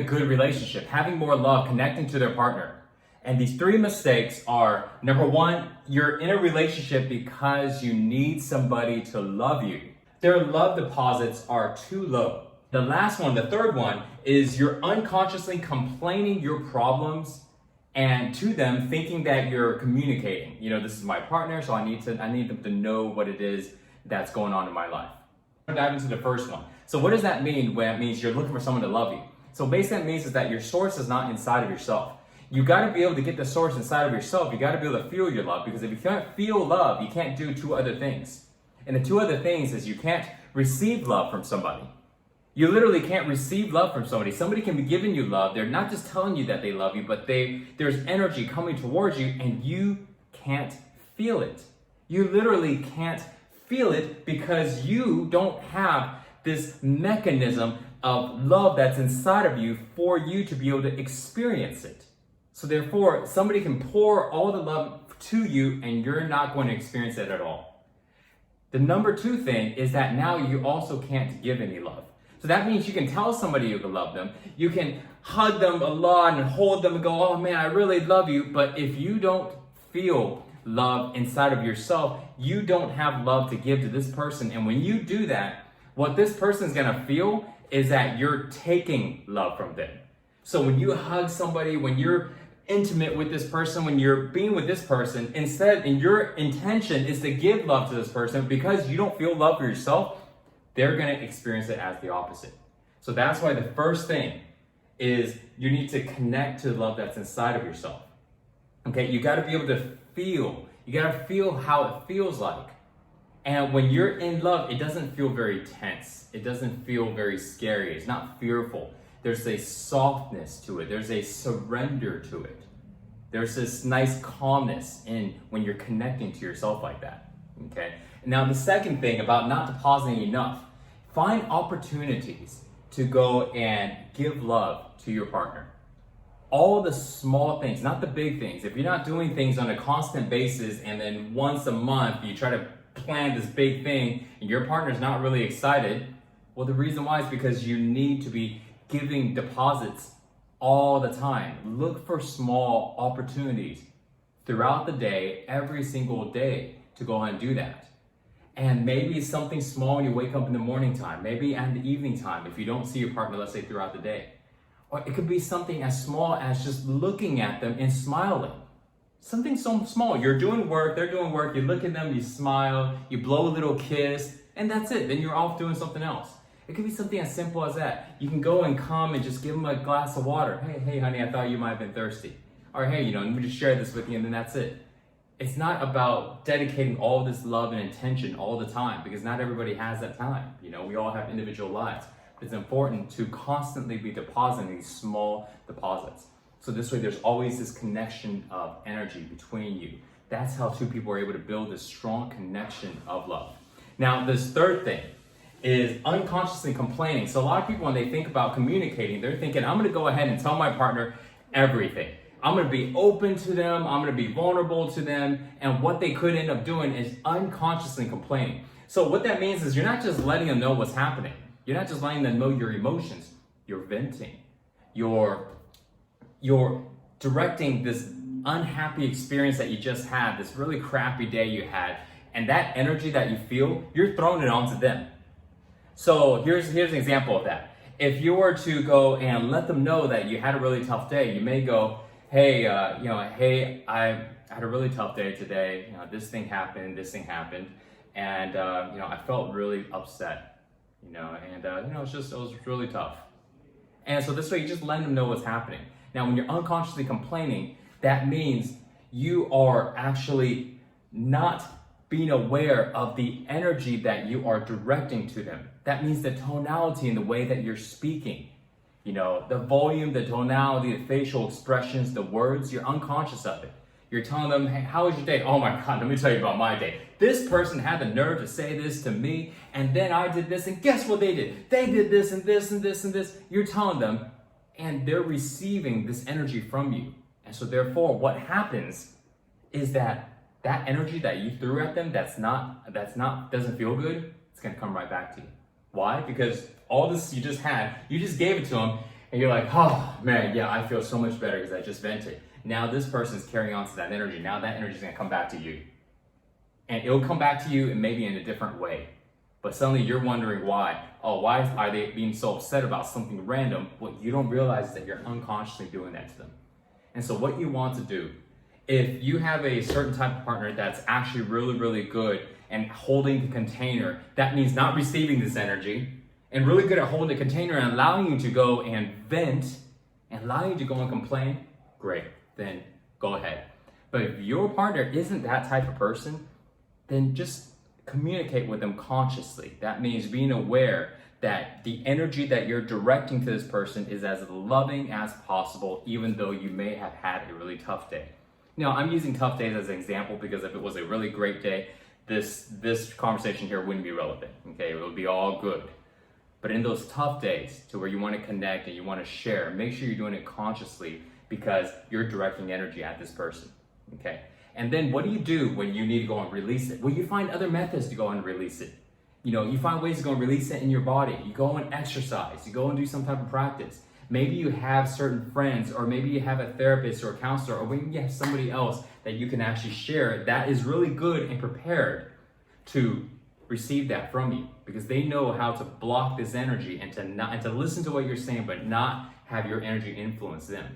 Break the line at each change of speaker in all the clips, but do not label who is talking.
a good relationship, having more love, connecting to their partner. And these three mistakes are, number one, you're in a relationship because you need somebody to love you. Their love deposits are too low. The last one, the third one, is you're unconsciously complaining your problems and to them, thinking that you're communicating. This is my partner, so I need them to know what it is that's going on in my life. I'm gonna dive into the first one. So what does that mean when it means you're looking for someone to love you? So basically that means is that your source is not inside of yourself. You got to be able to get the source inside of yourself. You got to be able to feel your love, because if you can't feel love, you can't do two other things. And the two other things is you can't receive love from somebody. You literally can't receive love from somebody. Somebody can be giving you love. They're not just telling you that they love you, but there's energy coming towards you and you can't feel it. You literally can't feel it because you don't have this mechanism of love that's inside of you for you to be able to experience it. So therefore, somebody can pour all the love to you and you're not going to experience it at all. The number two thing is that now you also can't give any love. So that means you can tell somebody you love them. You can hug them a lot and hold them and go, oh man, I really love you. But if you don't feel love inside of yourself, you don't have love to give to this person. And when you do that, what this person's gonna feel is that you're taking love from them. So when you hug somebody, when you're intimate with this person, when you're being with this person, instead, and your intention is to give love to this person, because you don't feel love for yourself, they're going to experience it as the opposite. So that's why the first thing is you need to connect to the love that's inside of yourself. Okay, you got to be able to feel. You got to feel how it feels like. And when you're in love, it doesn't feel very tense. It doesn't feel very scary. It's not fearful. There's a softness to it. There's a surrender to it. There's this nice calmness in when you're connecting to yourself like that. Okay. Now the second thing about not depositing enough, find opportunities to go and give love to your partner. All the small things, not the big things. If you're not doing things on a constant basis and then once a month you try to plan this big thing and your partner's not really excited, well, the reason why is because you need to be giving deposits all the time. Look for small opportunities throughout the day, every single day, to go and do that. And maybe it's something small when you wake up in the morning time, maybe at the evening time if you don't see your partner, let's say throughout the day. Or it could be something as small as just looking at them and smiling. Something so small. You're doing work, they're doing work, you look at them, you smile, you blow a little kiss, and that's it. Then you're off doing something else. It could be something as simple as that. You can go and come and just give them a glass of water. Hey, honey, I thought you might have been thirsty. Or hey, let me just share this with you, and then that's it. It's not about dedicating all this love and intention all the time, because not everybody has that time. We all have individual lives. It's important to constantly be depositing these small deposits. So this way there's always this connection of energy between you. That's how two people are able to build this strong connection of love. Now, this third thing is unconsciously complaining. So a lot of people, when they think about communicating, they're thinking, I'm gonna go ahead and tell my partner everything. I'm gonna be open to them, I'm gonna be vulnerable to them, and what they could end up doing is unconsciously complaining. So what that means is you're not just letting them know what's happening. You're not just letting them know your emotions. You're venting. You're directing this unhappy experience that you just had, this really crappy day you had, and that energy that you feel, you're throwing it onto them. So here's an example of that. If you were to go and let them know that you had a really tough day, you may go, hey, I had a really tough day today. This thing happened, and I felt really upset. It was really tough. And so this way, you just let them know what's happening. Now, when you're unconsciously complaining, that means you are actually not being aware of the energy that you are directing to them. That means the tonality and the way that you're speaking. The volume, the tonality, the facial expressions, the words, you're unconscious of it. You're telling them, hey, how was your day? Oh my God, let me tell you about my day. This person had the nerve to say this to me, and then I did this, and guess what they did? They did this and this and this and this. You're telling them, and they're receiving this energy from you. And so therefore, what happens is that energy that you threw at them doesn't feel good, it's gonna come right back to you. Why? Because all this you just gave it to them, And you're like, oh man, yeah, I feel so much better because I just vented. Now this person's carrying on to that energy. Now that energy is gonna come back to you. And it'll come back to you and maybe in a different way. But suddenly you're wondering why. Oh, why are they being so upset about something random? What you don't realize is that you're unconsciously doing that to them. And so what you want to do, if you have a certain type of partner that's actually really, really good and holding the container, that means not receiving this energy, and really good at holding the container and allowing you to go and vent and allowing you to go and complain, great, then go ahead. But if your partner isn't that type of person, then just communicate with them consciously. That means being aware that the energy that you're directing to this person is as loving as possible, even though you may have had a really tough day. Now, I'm using tough days as an example because if it was a really great day, this conversation here wouldn't be relevant, okay? It would be all good. But in those tough days to where you want to connect and you want to share, make sure you're doing it consciously because you're directing energy at this person, okay? And then what do you do when you need to go and release it? Well, you find other methods to go and release it. You know, you find ways to go and release it in your body. You go and exercise, you go and do some type of practice. Maybe you have certain friends, or maybe you have a therapist or a counselor, or maybe you have somebody else that you can actually share that is really good and prepared to receive that from you, because they know how to block this energy and to listen to what you're saying, but not have your energy influence them.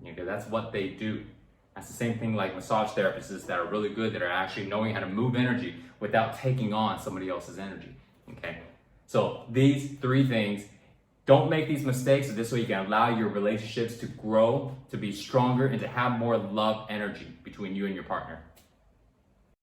You know, that's what they do. That's the same thing like massage therapists that are really good, that are actually knowing how to move energy without taking on somebody else's energy, okay? So these three things, don't make these mistakes, so this way you can allow your relationships to grow, to be stronger, and to have more love energy between you and your partner.